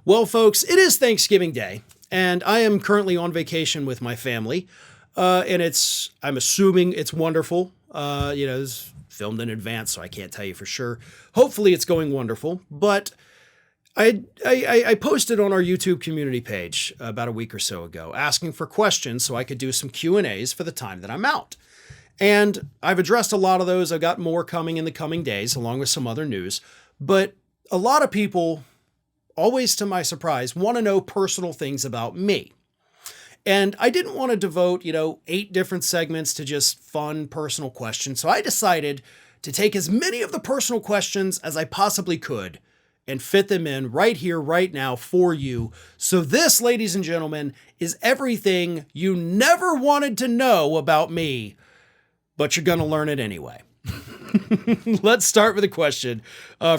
Well, folks, it is Thanksgiving Day, and I am currently on vacation with my family. I'm assuming it's wonderful. It's filmed in advance, so I can't tell you for sure. Hopefully it's going wonderful, but I posted on our YouTube community page about a week or so ago asking for questions so I could do some Q&As for the time that I'm out. And I've addressed a lot of those. I've got more coming in the coming days, along with some other news. But a lot of people, always to my surprise, want to know personal things about me. And I didn't want to devote, 8 different segments to just fun personal questions. So I decided to take as many of the personal questions as I possibly could and fit them in right here, right now for you. So this, ladies and gentlemen, is everything you never wanted to know about me, but you're going to learn it anyway. Let's start with a question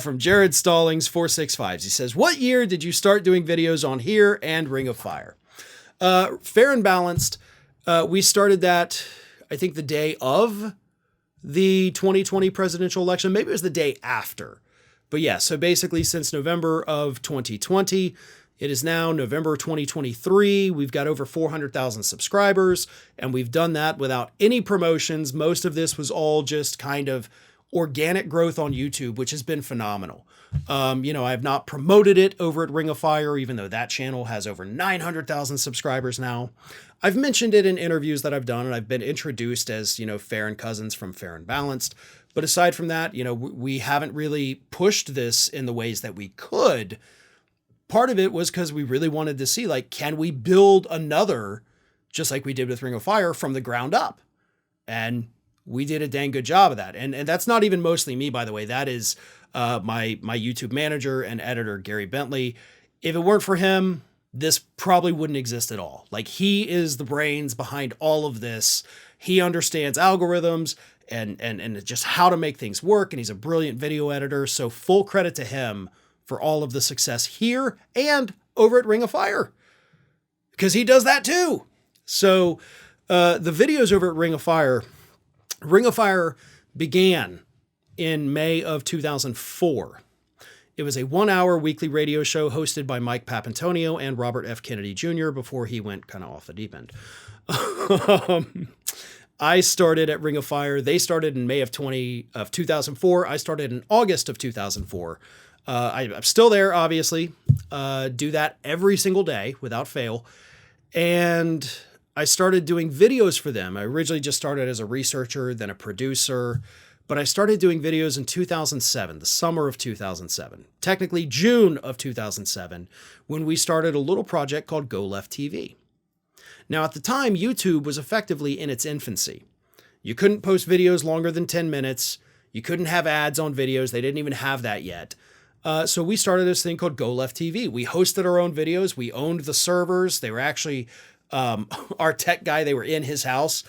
from Jared Stallings 465. He says, what year did you start doing videos on here and Ring of Fire? Fair and Balanced. We started that, I think, the day of the 2020 presidential election. Maybe it was the day after. But yeah, so basically since November of 2020, it is now November 2023. We've got over 400,000 subscribers, and we've done that without any promotions. Most of this was all just kind of organic growth on YouTube, which has been phenomenal. I have not promoted it over at Ring of Fire, even though that channel has over 900,000 subscribers now. I've mentioned it in interviews that I've done, and I've been introduced as, Farron Cousins from Fair and Balanced. But aside from that, we haven't really pushed this in the ways that we could. Part of it was because we really wanted to see, can we build another, just like we did with Ring of Fire, from the ground up? And we did a dang good job of that. And that's not even mostly me, by the way. That is my YouTube manager and editor, Gary Bentley. If it weren't for him, this probably wouldn't exist at all. He is the brains behind all of this. He understands algorithms and just how to make things work. And he's a brilliant video editor. So full credit to him for all of the success here and over at Ring of Fire, because he does that too. So the videos over at Ring of Fire began in May of 2004. It was a 1-hour weekly radio show hosted by Mike Papantonio and Robert F. Kennedy Jr. before he went kind of off the deep end. I started at Ring of Fire. They started in May of 2004. I started in August of 2004. I'm still there, obviously. Do that every single day without fail. And I started doing videos for them. I originally just started as a researcher, then a producer. But I started doing videos in 2007, the summer of 2007. Technically June of 2007, when we started a little project called Go Left TV. Now, at the time, YouTube was effectively in its infancy. You couldn't post videos longer than 10 minutes. You couldn't have ads on videos. They didn't even have that yet. So we started this thing called Go Left TV. We hosted our own videos. We owned the servers. They were actually our tech guy. They were in his house.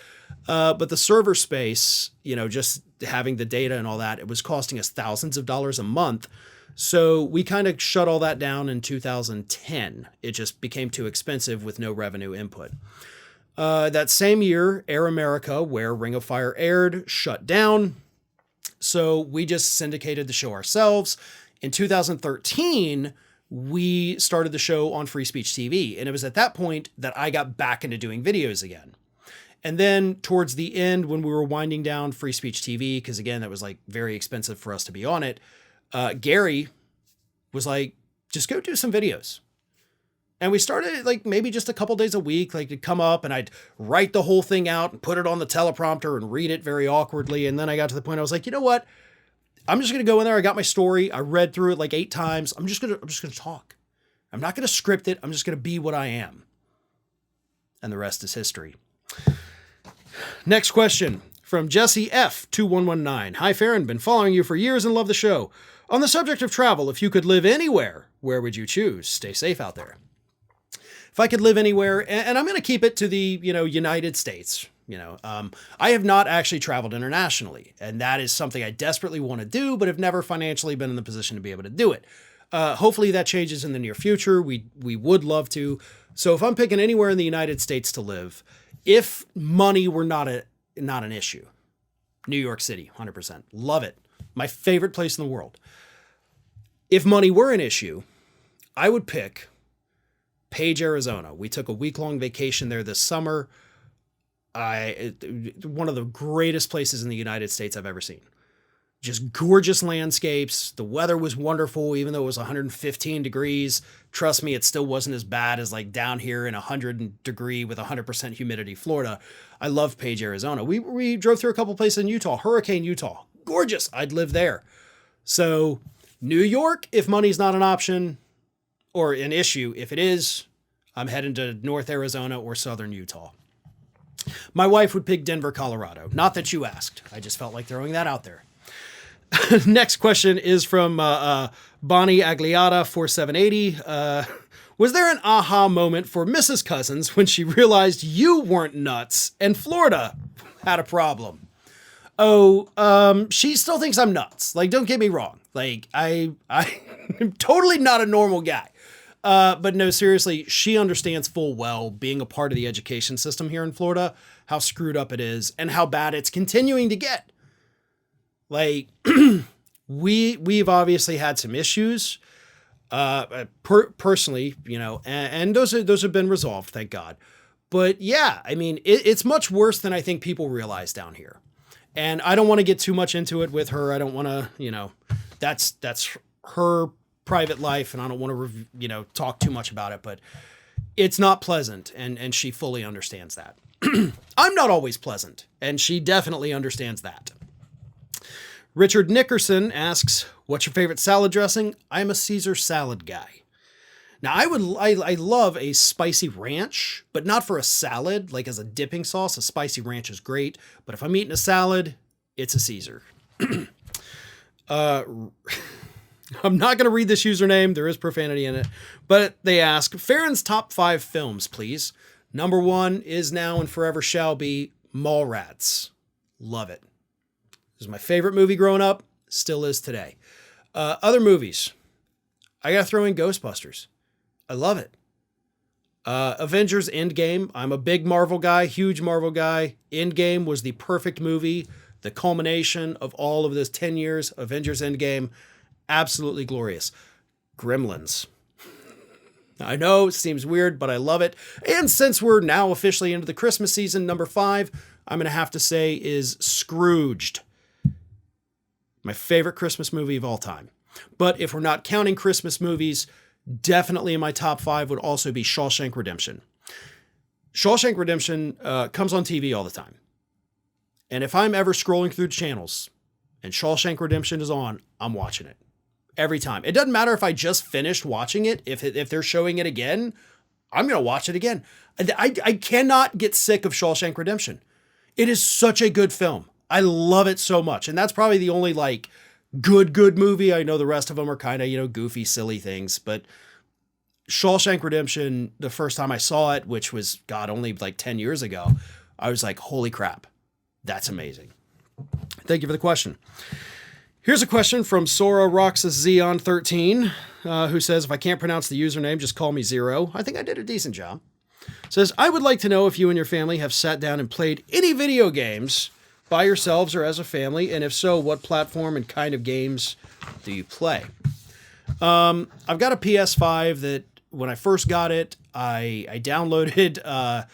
But the server space, just having the data and all that, it was costing us thousands of dollars a month. So we kind of shut all that down in 2010. It just became too expensive with no revenue input. That same year, Air America, where Ring of Fire aired, shut down. So we just syndicated the show ourselves. In 2013, we started the show on Free Speech TV. And it was at that point that I got back into doing videos again. And then towards the end, when we were winding down Free Speech TV, because again, that was very expensive for us to be on it, Gary was like, just go do some videos. And we started maybe just a couple days a week, it'd come up and I'd write the whole thing out and put it on the teleprompter and read it very awkwardly. And then I got to the point I was like, you know what? I'm just going to go in there. I got my story. I read through it 8 times. I'm just going to talk. I'm not going to script it. I'm just going to be what I am. And the rest is history. Next question from Jesse F 2119. Hi, Farron. Been following you for years and love the show. On the subject of travel, if you could live anywhere, where would you choose? Stay safe out there. If I could live anywhere, and I'm going to keep it to the, United States. I have not actually traveled internationally, and that is something I desperately want to do, but have never financially been in the position to be able to do it. Hopefully that changes in the near future. We would love to. So if I'm picking anywhere in the United States to live, if money were not an issue, New York City, 100%. Love it. My favorite place in the world. If money were an issue, I would pick Page, Arizona. We took a week-long vacation there this summer. One of the greatest places in the United States I've ever seen. Just gorgeous landscapes. The weather was wonderful, even though it was 115 degrees. Trust me, it still wasn't as bad as like down here in 100-degree with 100% humidity Florida. I love Page, Arizona. We drove through a couple places in Utah. Hurricane, Utah. Gorgeous. I'd live there. So New York, if money's not an option or an issue, if it is, I'm heading to North Arizona or Southern Utah. My wife would pick Denver, Colorado. Not that you asked. I just felt like throwing that out there. Next question is from Bonnie Agliata 4780. Was there an aha moment for Mrs. Cousins when she realized you weren't nuts and Florida had a problem? She still thinks I'm nuts. Like, don't get me wrong. Like, I'm totally not a normal guy. But no, seriously, she understands full well, being a part of the education system here in Florida, how screwed up it is and how bad it's continuing to get. Like, we've obviously had some issues, personally, you know, and those have been resolved, thank God. But yeah, I mean, it's much worse than I think people realize down here. And I don't want to get too much into it with her. I don't want to, you know, that's her private life, and I don't want to, talk too much about it, but it's not pleasant. And she fully understands that. I'm not always pleasant, and she definitely understands that. Richard Nickerson asks, what's your favorite salad dressing? I'm a Caesar salad guy. Now I love a spicy ranch, but not for a salad, like as a dipping sauce. A spicy ranch is great, but if I'm eating a salad, it's a Caesar. I'm not going to read this username. There is profanity in it, but they ask Farron's top 5 films, please. Number 1 is now and forever shall be Mallrats. Love it. It was my favorite movie growing up. Still is today. Other movies. I got to throw in Ghostbusters. I love it. Avengers Endgame. I'm a big Marvel guy, huge Marvel guy. Endgame was the perfect movie. The culmination of all of this 10 years. Avengers Endgame. Absolutely glorious. Gremlins. I know it seems weird, but I love it. And since we're now officially into the Christmas season, number 5, I'm going to have to say is Scrooged. My favorite Christmas movie of all time. But if we're not counting Christmas movies, definitely in my top 5 would also be Shawshank Redemption. Shawshank Redemption comes on TV all the time. And if I'm ever scrolling through channels and Shawshank Redemption is on, I'm watching it. Every time. It doesn't matter if I just finished watching it. If they're showing it again, I'm going to watch it again. I cannot get sick of Shawshank Redemption. It is such a good film. I love it so much. And that's probably the only like good movie. I know the rest of them are kind of, goofy, silly things, but Shawshank Redemption, the first time I saw it, which was only like 10 years ago, I was like, holy crap, that's amazing. Thank you for the question. Here's a question from Sora Roxas Xeon 13, who says, if I can't pronounce the username, just call me Zero. I think I did a decent job. Says, I would like to know if you and your family have sat down and played any video games by yourselves or as a family, and if so, what platform and kind of games do you play? I've got a PS5 that when I first got it, I downloaded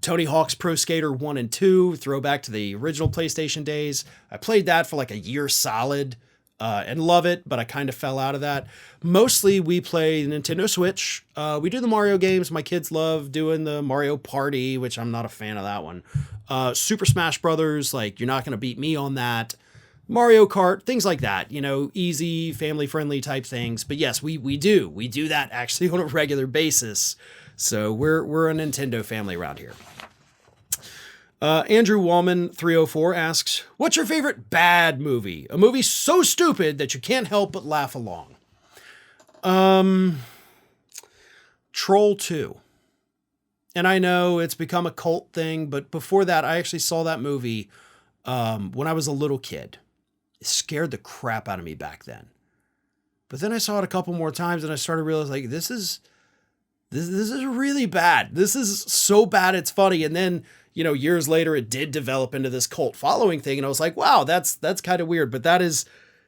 Tony Hawk's Pro Skater 1 and 2, throwback to the original PlayStation days. I played that for like a year solid and love it, but I kind of fell out of that. Mostly we play Nintendo Switch. We do the Mario games. My kids love doing the Mario Party, which I'm not a fan of that one. Super Smash Brothers, like you're not going to beat me on that. Mario Kart, things like that, easy, family-friendly type things. But yes, we do that actually on a regular basis. So we're a Nintendo family around here. Andrew Wallman 304 asks, what's your favorite bad movie? A movie so stupid that you can't help but laugh along. Troll 2. And I know it's become a cult thing, but before that, I actually saw that movie when I was a little kid. It scared the crap out of me back then. But then I saw it a couple more times and I started realizing, like, this is really bad. This is so bad it's funny. And then, years later, it did develop into this cult following thing. And I was like, wow, that's kind of weird. But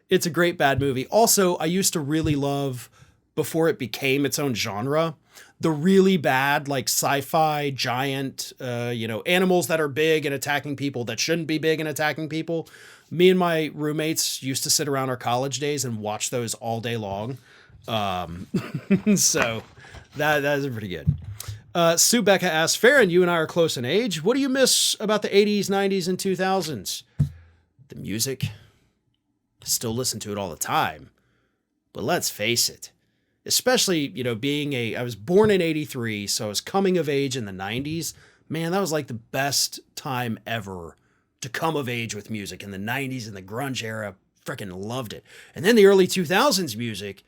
it's a great bad movie. Also, I used to really love before it became its own genre. The really bad, like sci-fi giant, animals that are big and attacking people that shouldn't be big and attacking people. Me and my roommates used to sit around our college days and watch those all day long. So that is pretty good. Sue Becca asks, Farron, you and I are close in age. What do you miss about the 80s, 90s, and 2000s? The music. Still listen to it all the time. But let's face it. Especially, I was born in 83, so I was coming of age in the 90s. Man, that was like the best time ever to come of age with music in the 90s and the grunge era. Freaking loved it. And then the early 2000s music,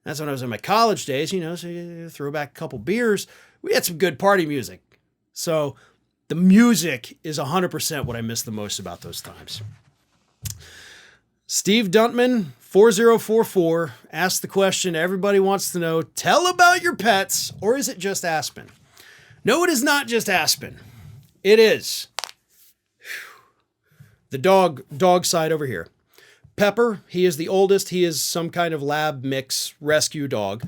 that's when I was in my college days, so you throw back a couple beers. We had some good party music. So the music is 100% what I miss the most about those times. Steve Duntman, 4044, asked the question everybody wants to know, tell about your pets, or is it just Aspen? No, it is not just Aspen. It is the dog side over here. Pepper, he is the oldest. He is some kind of lab mix rescue dog.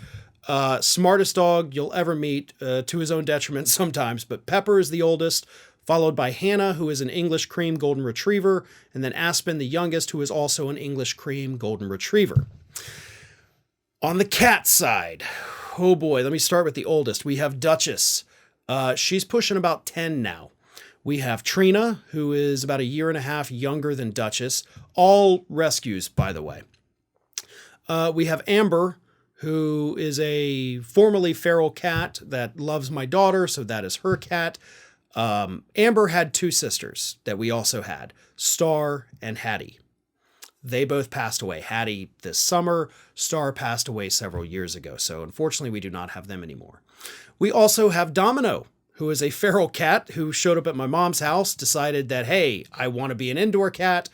Smartest dog you'll ever meet, to his own detriment sometimes, but Pepper is the oldest, followed by Hannah, who is an English cream golden retriever, and then Aspen, the youngest, who is also an English cream golden retriever. On the cat side, oh boy, let me start with the oldest. We have Duchess. She's pushing about 10 now. We have Trina, who is about a year and a half younger than Duchess. All rescues, by the way. We have Amber, who is a formerly feral cat that loves my daughter, so that is her cat. Amber had two sisters that we also had, Star and Hattie. They both passed away. Hattie this summer, Star passed away several years ago, so unfortunately we do not have them anymore. We also have Domino, who is a feral cat who showed up at my mom's house, decided that, hey, I want to be an indoor cat.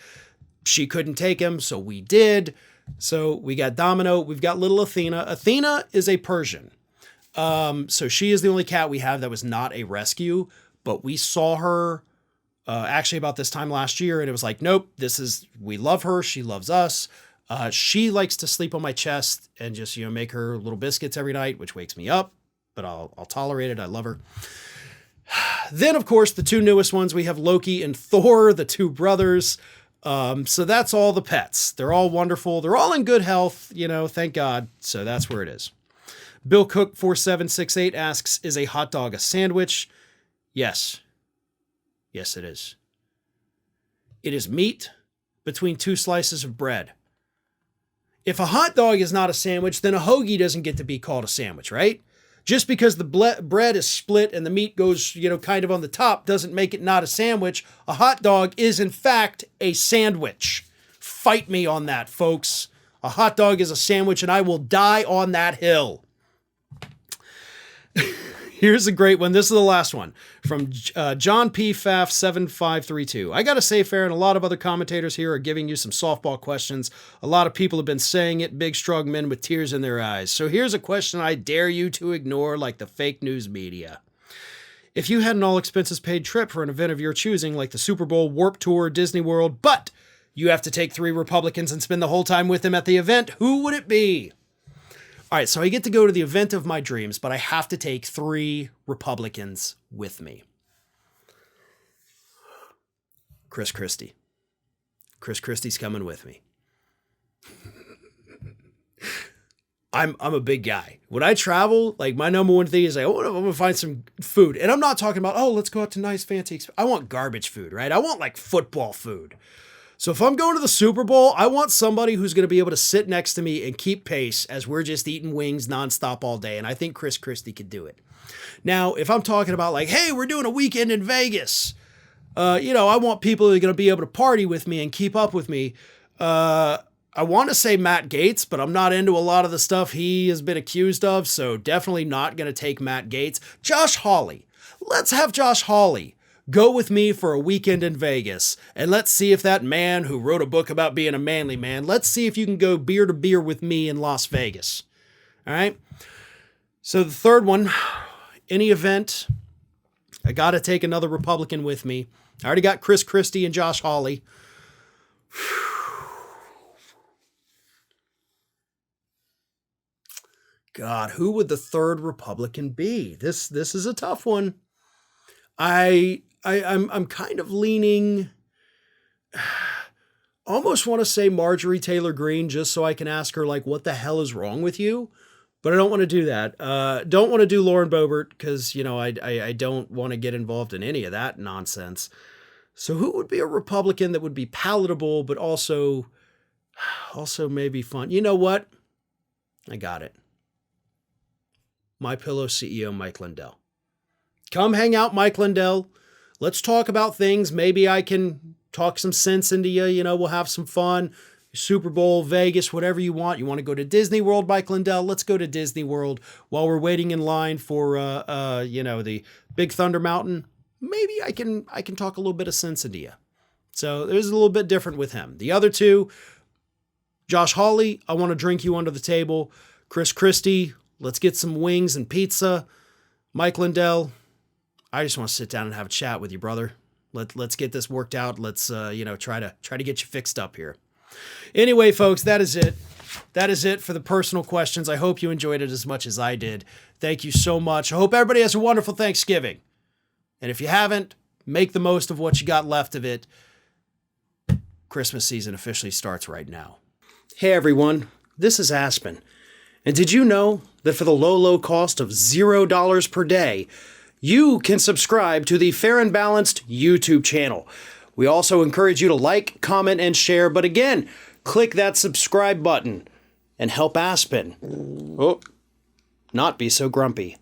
She couldn't take him, so we did. So we got Domino. We've got little Athena. Athena is a Persian. So she is the only cat we have that was not a rescue, but we saw her actually about this time last year, and it was like, nope, we love her. She loves us. She likes to sleep on my chest and just, make her little biscuits every night, which wakes me up, but I'll tolerate it. I love her. Then, of course, the two newest ones, we have Loki and Thor, the two brothers. So that's all the pets. They're all wonderful. They're all in good health, thank God. So that's where it is. Bill Cook 4768 asks, is a hot dog a sandwich? Yes. Yes, it is. It is meat between two slices of bread. If a hot dog is not a sandwich, then a hoagie doesn't get to be called a sandwich, right? Just because the bread is split and the meat goes, kind of on the top doesn't make it not a sandwich. A hot dog is, in fact, a sandwich. Fight me on that, folks. A hot dog is a sandwich, and I will die on that hill. Here's a great one. This is the last one from John P. Pfaff 7532. I got to say, Farron, a lot of other commentators here are giving you some softball questions. A lot of people have been saying it, big, strong men with tears in their eyes. So here's a question I dare you to ignore like the fake news media. If you had an all-expenses-paid trip for an event of your choosing, like the Super Bowl, Warped Tour, Disney World, but you have to take 3 Republicans and spend the whole time with them at the event, who would it be? All right, so I get to go to the event of my dreams, but I have to take 3 Republicans with me. Chris Christie. Chris Christie's coming with me. I'm a big guy. When I travel, like my number one thing is I want to find some food. And I'm not talking about, let's go out to nice, fancy. I want garbage food, right? I want like football food. So if I'm going to the Super Bowl, I want somebody who's going to be able to sit next to me and keep pace as we're just eating wings nonstop all day. And I think Chris Christie could do it. Now, if I'm talking about like, hey, we're doing a weekend in Vegas, I want people who are going to be able to party with me and keep up with me. I want to say Matt Gaetz, but I'm not into a lot of the stuff he has been accused of. So definitely not going to take Matt Gaetz. Josh Hawley. Let's have Josh Hawley go with me for a weekend in Vegas, and let's see if that man who wrote a book about being a manly man, let's see if you can go beer to beer with me in Las Vegas. All right? So the third one, any event, I got to take another Republican with me. I already got Chris Christie and Josh Hawley. God, who would the third Republican be? This is a tough one. I'm kind of leaning. Almost want to say Marjorie Taylor Greene just so I can ask her, like, what the hell is wrong with you? But I don't want to do that. Don't want to do Lauren Boebert because, you know, I don't want to get involved in any of that nonsense. So who would be a Republican that would be palatable, but also maybe fun? You know what? I got it. MyPillow CEO Mike Lindell. Come hang out, Mike Lindell. Let's talk about things. Maybe I can talk some sense into you. You know, we'll have some fun. Super Bowl, Vegas, whatever you want. You want to go to Disney World, Mike Lindell? Let's go to Disney World while we're waiting in line for, the Big Thunder Mountain. Maybe I can talk a little bit of sense into you. So there's a little bit different with him. The other two, Josh Hawley, I want to drink you under the table. Chris Christie, let's get some wings and pizza. Mike Lindell, I just want to sit down and have a chat with you, brother. Let's get this worked out. Let's try to get you fixed up here. Anyway, folks, that is it. That is it for the personal questions. I hope you enjoyed it as much as I did. Thank you so much. I hope everybody has a wonderful Thanksgiving. And if you haven't, make the most of what you got left of it. Christmas season officially starts right now. Hey everyone, this is Aspen. And did you know that for the low cost of $0 per day, you can subscribe to the Fair and Balanced YouTube channel. We also encourage you to like, comment, and share. But again, click that subscribe button and help Aspen not be so grumpy.